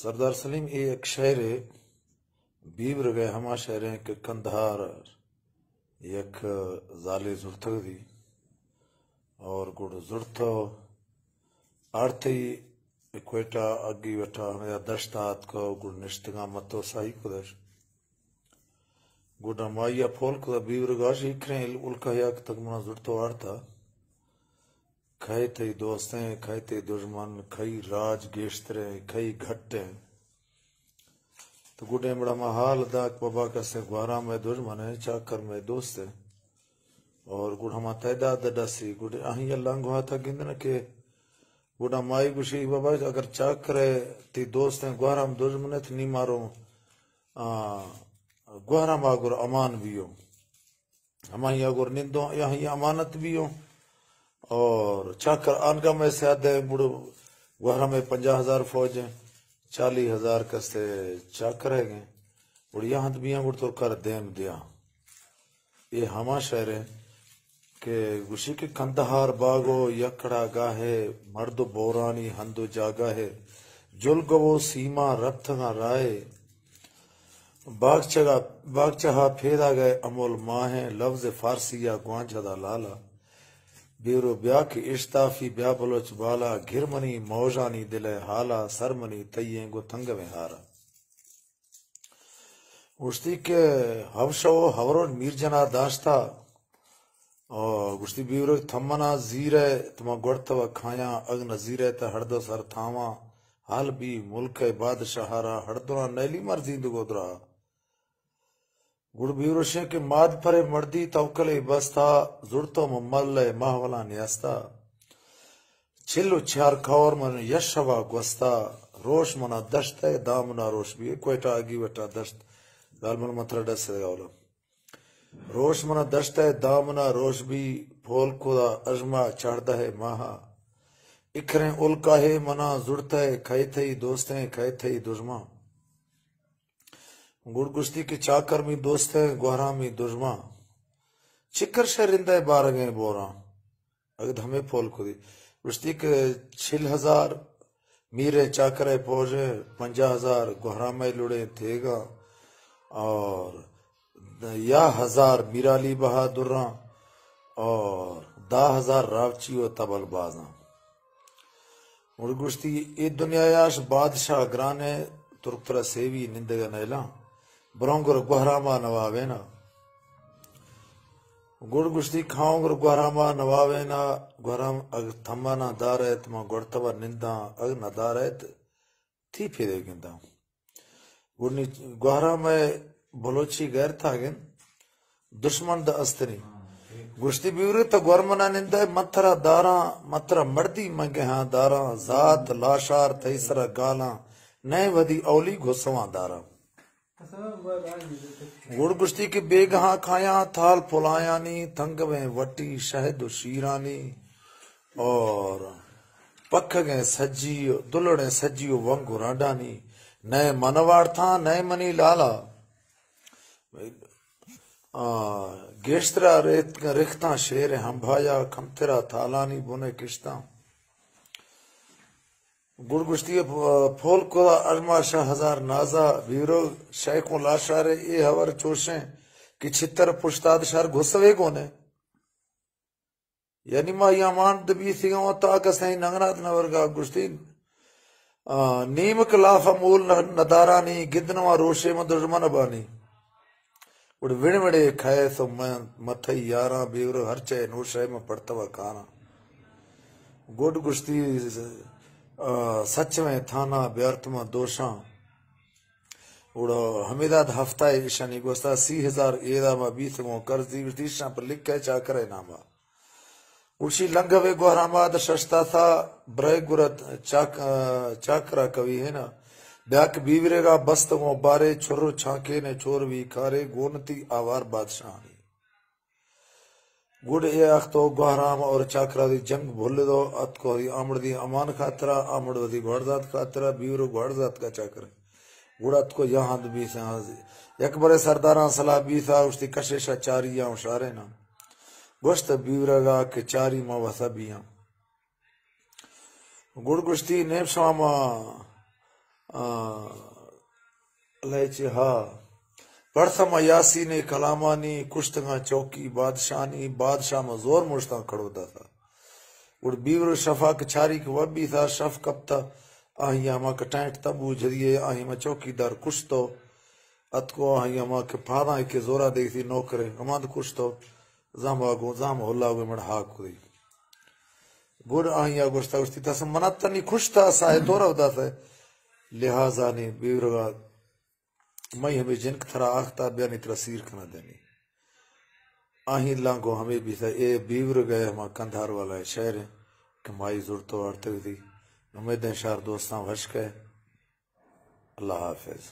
سردار سلیم یہ ایک شہر ہے بیبر گئے ہما شہر ہیں کہ کندھار یک زالے زرتگ دی اور گڑ زرتو آرتی کوئٹہ اگی وٹا ہمیں دشتات کو گڑ نشتگاں متو سائی کدش گڑ مائیا پھول کدا بیبر گاشی کریں الکا یک تک منا زرتو آرتا کھائی تی دوستیں کھائی تی دشمن کھائی راج گیشترے کھائی گھٹیں تو گڑے بڑا محال دا بابا کسے گوارا میں دشمن ہے چاکر میں دوست ہے اور گڑ ہما تعداد ڈسی گڑے آہیں اللہ گوھا تھا گندن کہ گڑا مائی گوشی بابا اگر چاکر ہے تی دوست ہیں گوارا میں دشمن ہے تو نہیں مارو گوارا میں اگر امان بھی ہو ہمیں اگر نندوں یہاں امانت بھی ہو اور چاکر آنگا میں سے آدھے گڑ گوارا میں 50,000 فوج ہیں 40,000 کسے چاکر ہے گئے اور یہاں بھی ہیں گڑ تو کر دیم دیا یہ ہما شہر ہے کہ گوشی کے کندہار باغو یکڑا گاہے مرد بورانی ہندو جاگا ہے جل گو سیما رتھگا رائے باغ چہا پھیدا گئے امول ماہیں لفظ فارسی یا گوانجہ دا لالا بیرو بیا کی اشتافی بیا بلوچ بالا گھرمنی موجانی دلے حالا سرمنی تیئیں گو تنگ میں ہارا گشتی کے حوشو حورو میر جنا داشتا اور گشتی بیورو تھمنا زیرے تمہ گوڑتا و کھایا اگ نزیرے تا ہردو سر تھاما حال بھی ملک بادشاہارا ہردونا نیلی مرزی دگو درا گڑ بیورو شے کے ماد پرے مردی توکلے بستا زڑتو مملے ماہولا نیاستا چلو چار کھور من یشوا گوستا روش منا دشت ہے دامنا روش بھی کوئٹا آگی وٹا دشت گال من مطرہ ڈس ہے گاولا روش منا دشت ہے دامنا روش بھی پھول کودا اجما چاڑتا ہے ماہا اکھریں الکا ہے منا زڑتا ہے کھائی تھئی دوستیں کھائی تھئی دشمن گڑ گشتی کے چاکر میں دوست ہے گوہرا میں دشمن چکر شہرندہ بارگیں بورا اگر ہمیں پھول کو دی گشتی کے 6,000 میرے چاکرے پوجے 50,000 گوہرا میں لڑے تھے گا اور 10,000 میرالی بہادراں اور 10,000 راوچی و تبل بازاں اور گشتی ای دنیا یاش بادشاہ گرانے ترکترہ سیوی نندگا نیلا برونگر گوہراما نواوینا گڑ گشتی کھاؤں گر گوہراما نواوینا گوہرام اگ تھمانا دارت ما گوڑتوا ننداں اگ نہ دارت تھی پھیدے گندہ گڑنی گوہراما بلوچی غیر تھا گن دشمن دا استری گشتی بیوری تا گورمنا نندہ مترہ داراں مترہ مردی منگے ہاں داراں ذات لاشار تیسرہ گالاں نئے ودی اولی گھسواں داراں گڑ گشتی کے بیگہاں کھایاں تھال پلایانی تنگ میں وٹی شہد و شیرانی اور پکھ گئے سجی دلڑے سجی و ونگ و رانڈانی نئے منوار تھا نئے منی لالا گیشترا رختاں شیر ہمبھایا کھمترا تھالانی بنے کشتاں گڑ گشتی پھول کو اجما شاہ ہزار نازا بیرو شیخوں لاشارے اے ہور چوشیں کہ چھتر پشتاد شار گھسوے کونے یعنی ما یامان دبی سیگاں تاکہ سہیں نگنات نورگا گشتی نیم کلاف مول ندارانی گدنوا روشے میں دشمن بانی اڑ وڑ وڑے کھائے سو متھئی یاراں بیورو ہر چے نوشے میں پڑتوا کانا گڑ گشتی سچ میں تھانا بیارتما دوشاں اڑا حمیداد ہفتہ ایشانی گوستا 30,000 ایدہ با 20 کرزی وشتیشاں پر لکھے چاکرے ناما اڑشی لنگوے گوہراماد ششتا تھا برائے گرد چاکرہ کوی ہے نا بیاک بیورے گا بستگوں بارے چھرو چھانکے نے چور بھی کھارے گونتی آوار بادشاہانی گوڑ اے اختو گوہرام اور چاکرہ دی جنگ بھول دو ات کو دی آمڑ دی امان خاطرہ آمڑ دی گوڑزات خاطرہ بیورو گوڑزات کا چاکرہ گوڑ ات کو یہاں بھی سے یک برے سرداراں صلاح بھی تھا اس دی کششہ چاریاں اشارے نا گوشت بیورگا کے چاری ما وسبیاں گوڑ گشتی نیب شاما لہچے ہا پڑھتما یاسین کلامانی کشتگاں چوکی بادشاہنی بادشاہ میں زور مشتاں کھڑوتا تھا اور بیور شفا کے چھاری کے وبی تھا شف کپتا آہی ہما کے ٹینٹ تبو جدیے آہی میں چوکی دار کشتو اتکو آہی ہما کے پھادا کے زورا دیکھ تھی نوکرے ہماند کشتو زام آگو زام ہلا ہوئے مڑ ہاک ہوئی گوڑ آہی آگوشتا گوشتی تھا سم مناتا نہیں خوش تھا سائے دورا ہوتا تھا لہذا نے بیورگا میں ہمیں جنک تھرا آختا بیانی ترا سیر کنا دینی آہی لانگو ہمیں بھی تھا اے بیور گئے ہما کندھار والا ہے شہر ہے کہ مائی زورتو آرتے ہوئی تھی امیدیں شہر دوستان وشک ہے اللہ حافظ